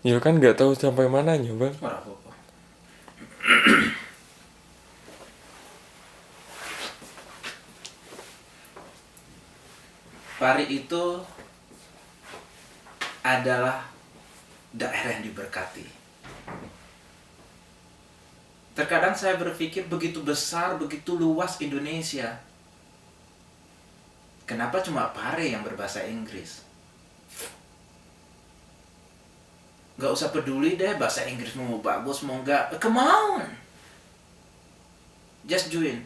Ya kan nggak tahu sampai mananya bang. Ora apa-apa. Pari itu adalah daerah yang diberkati. Terkadang saya berpikir begitu besar, begitu luas Indonesia. Kenapa cuma Pare yang berbahasa Inggris? Gak usah peduli deh bahasa Inggris mau bagus mau enggak. Come on. Just join.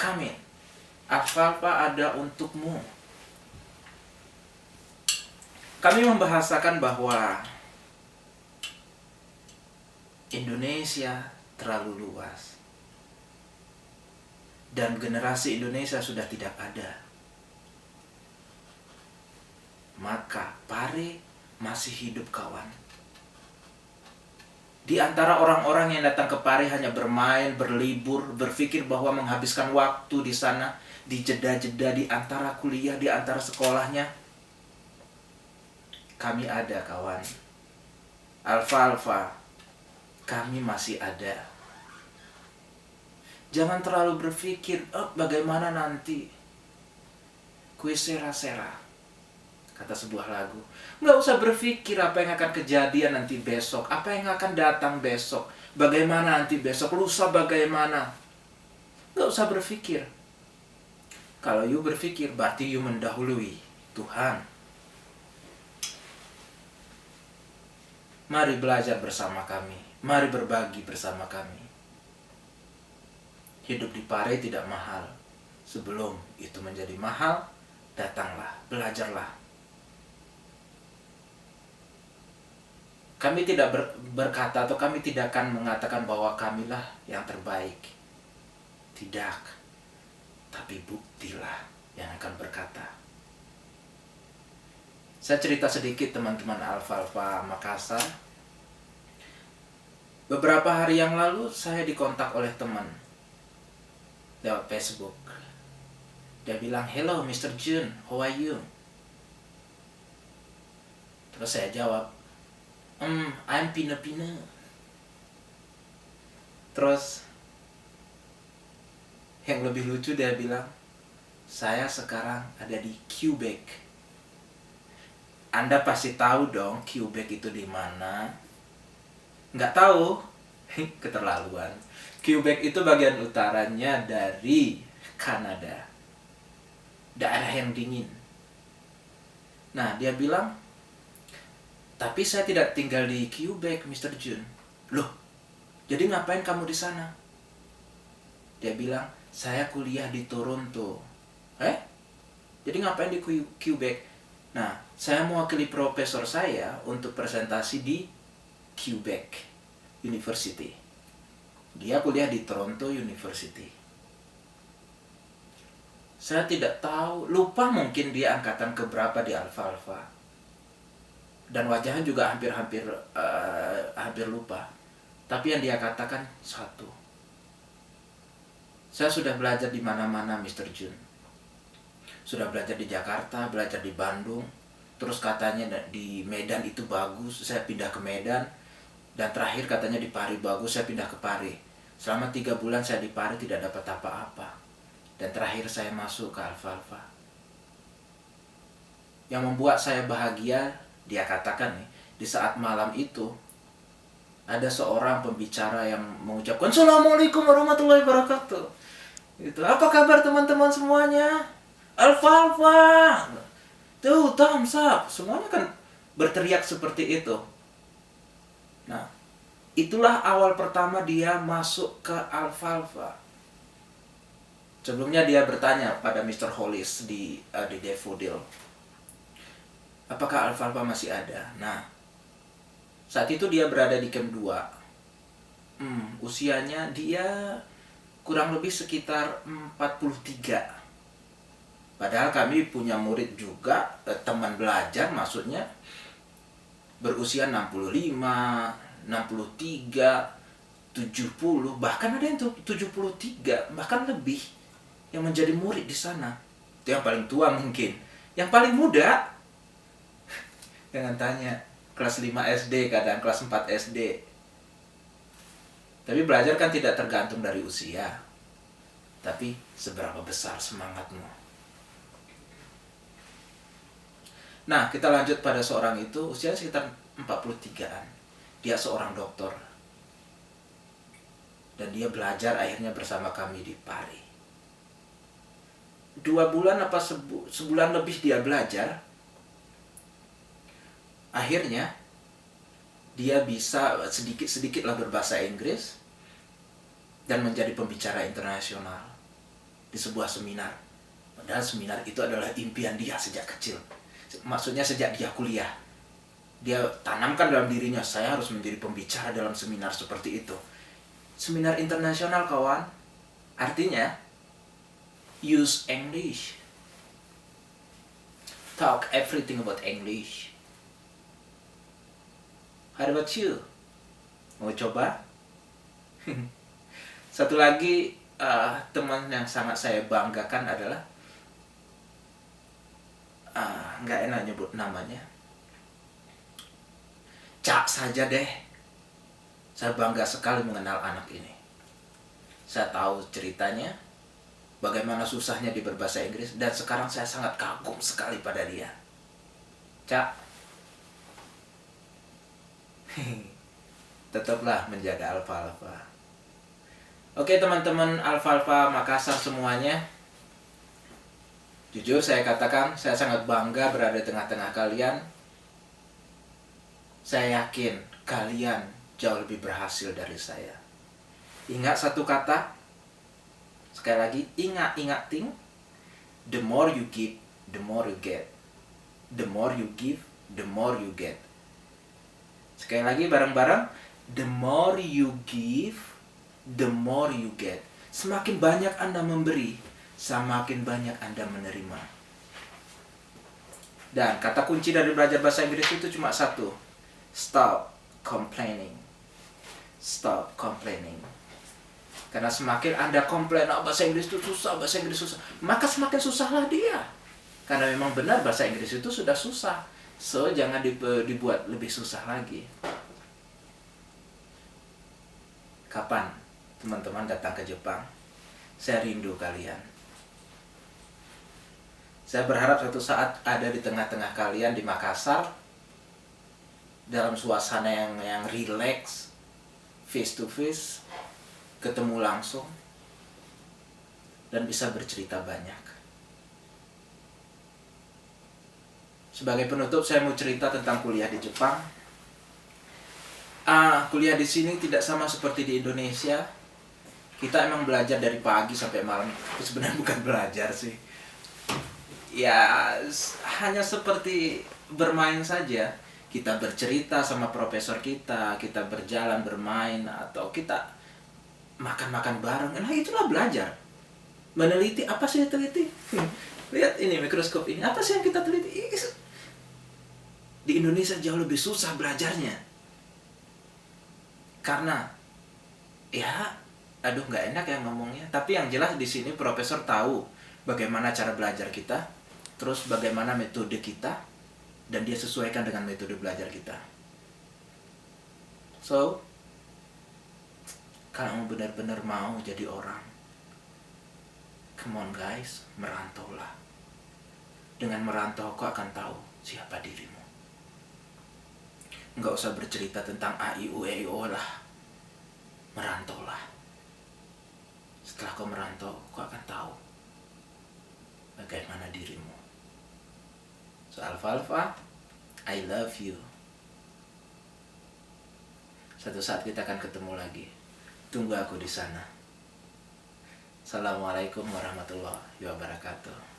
Come in. Alfalfa ada untukmu. Kami membahasakan bahwa Indonesia terlalu luas. Dan generasi Indonesia sudah tidak ada. Maka Pare masih hidup kawan. Di antara orang-orang yang datang ke Pare hanya bermain, berlibur, berpikir bahwa menghabiskan waktu di sana, di jeda-jeda di antara kuliah, di antara sekolahnya. Kami ada kawan. Alfalfa, kami masih ada. Jangan terlalu berpikir, bagaimana nanti. Kue sera-sera, kata sebuah lagu. Nggak usah berpikir apa yang akan kejadian nanti besok, apa yang akan datang besok, bagaimana nanti besok, lusa bagaimana. Nggak usah berpikir. Kalau you berpikir, berarti you mendahului Tuhan. Mari belajar bersama kami, mari berbagi bersama kami. Hidup di Pare tidak mahal. Sebelum itu menjadi mahal, datanglah, belajarlah. Kami tidak berkata atau kami tidak akan mengatakan bahwa kamilah yang terbaik. Tidak. Tapi buktilah yang akan berkata. Saya cerita sedikit teman-teman Alfalfa Makassar. Beberapa hari yang lalu saya dikontak oleh teman lewat Facebook. Dia bilang, "Hello Mr. Jun, how are you?" Terus saya jawab, I'm Pina-Pina. Terus yang lebih lucu dia bilang, "Saya sekarang ada di Quebec." Anda pasti tahu dong Quebec itu di mana? Nggak tahu? Keterlaluan. Quebec itu bagian utaranya dari Kanada. Daerah yang dingin. Nah, dia bilang, "Tapi saya tidak tinggal di Quebec, Mr. Jun." Loh, jadi ngapain kamu di sana? Dia bilang, "Saya kuliah di Toronto." Jadi ngapain di Quebec? Nah, saya mewakili profesor saya untuk presentasi di Quebec University. Dia kuliah di Toronto University. Saya tidak tahu, lupa mungkin dia angkatan keberapa di Alfalfa. Dan wajahnya juga hampir lupa. Tapi yang dia katakan satu. Saya sudah belajar di mana-mana, Mr. Jun. Sudah belajar di Jakarta, belajar di Bandung. Terus katanya di Medan itu bagus, saya pindah ke Medan. Dan terakhir katanya di Pare bagus, saya pindah ke Pare. Selama 3 bulan saya di Pare tidak dapat apa-apa. Dan terakhir saya masuk ke Alfalfa. Yang membuat saya bahagia, dia katakan nih, di saat malam itu ada seorang pembicara yang mengucapkan, "Assalamualaikum warahmatullahi wabarakatuh." Gitu. "Apa kabar teman-teman semuanya? Alfalfa. Tuh, thumbs up." Semuanya kan berteriak seperti itu. Nah, itulah awal pertama dia masuk ke Alfalfa. Sebelumnya dia bertanya pada Mr. Hollis di Daffodil, apakah Alfalfa masih ada? Nah, saat itu dia berada di camp 2. Usianya dia kurang lebih sekitar 43. Padahal kami punya murid juga, teman belajar maksudnya, berusia 65, 63, 70, bahkan ada yang 73, bahkan lebih yang menjadi murid di sana. Itu yang paling tua mungkin. Yang paling muda, jangan tanya, kelas 5 SD, kadang kelas 4 SD. Tapi belajar kan tidak tergantung dari usia, tapi seberapa besar semangatmu. Nah, kita lanjut pada seorang itu, usia sekitar 43-an. Dia seorang dokter. Dan dia belajar akhirnya bersama kami di Pari. 2 bulan apa sebulan lebih dia belajar. Akhirnya dia bisa sedikit-sedikit lah berbahasa Inggris dan menjadi pembicara internasional di sebuah seminar. Padahal seminar itu adalah impian dia sejak kecil. Maksudnya sejak dia kuliah. Dia tanamkan dalam dirinya, saya harus menjadi pembicara dalam seminar seperti itu. Seminar internasional, kawan. Artinya, use English. Talk everything about English. How about you? Mau coba? Satu lagi teman yang sangat saya banggakan adalah nggak enak nyebut namanya. Cak saja deh. Saya bangga sekali mengenal anak ini. Saya tahu ceritanya, bagaimana susahnya dia berbahasa Inggris, dan sekarang saya sangat kagum sekali pada dia. Cak, tetaplah menjaga alfa-alfa. Oke teman-teman alfa-alfa Makassar semuanya, jujur saya katakan saya sangat bangga berada di tengah-tengah kalian. Saya yakin kalian jauh lebih berhasil dari saya. Ingat satu kata, sekali lagi, ingat-ting. The more you give, the more you get. The more you give, the more you get. Sekali lagi bareng-bareng, the more you give, the more you get. Semakin banyak Anda memberi, semakin banyak Anda menerima. Dan kata kunci dari belajar bahasa Inggris itu cuma satu. Stop complaining. Stop complaining. Karena semakin Anda komplain, bahasa Inggris itu susah, bahasa Inggris susah, maka semakin susahlah dia. Karena memang benar bahasa Inggris itu sudah susah. So, jangan dibuat lebih susah lagi. Kapan teman-teman datang ke Jepang? Saya rindu kalian. Saya berharap suatu saat ada di tengah-tengah kalian di Makassar, dalam suasana yang rileks, face to face, ketemu langsung, dan bisa bercerita banyak. Sebagai penutup, saya mau cerita tentang kuliah di Jepang. Kuliah di sini tidak sama seperti di Indonesia. Kita emang belajar dari pagi sampai malam. Tapi sebenarnya bukan belajar sih. Ya, hanya seperti bermain saja. Kita bercerita sama profesor kita berjalan bermain, atau kita makan-makan bareng. Nah, itulah belajar. Meneliti, apa sih yang teliti? Lihat ini mikroskop ini, apa sih yang kita teliti? Di Indonesia jauh lebih susah belajarnya. Karena nggak enak ya ngomongnya. Tapi yang jelas di sini profesor tahu bagaimana cara belajar kita, terus bagaimana metode kita, dan dia sesuaikan dengan metode belajar kita. So, kalau benar-benar mau jadi orang, come on guys, merantaulah. Dengan merantau kau akan tahu siapa dirimu. Nggak usah bercerita tentang A, I, U, E, I, O lah. Merantaulah. Setelah kau merantau, kau akan tahu bagaimana dirimu. So, alfa-alfa, I love you. Satu saat kita akan ketemu lagi. Tunggu aku di sana. Assalamualaikum warahmatullahi wabarakatuh.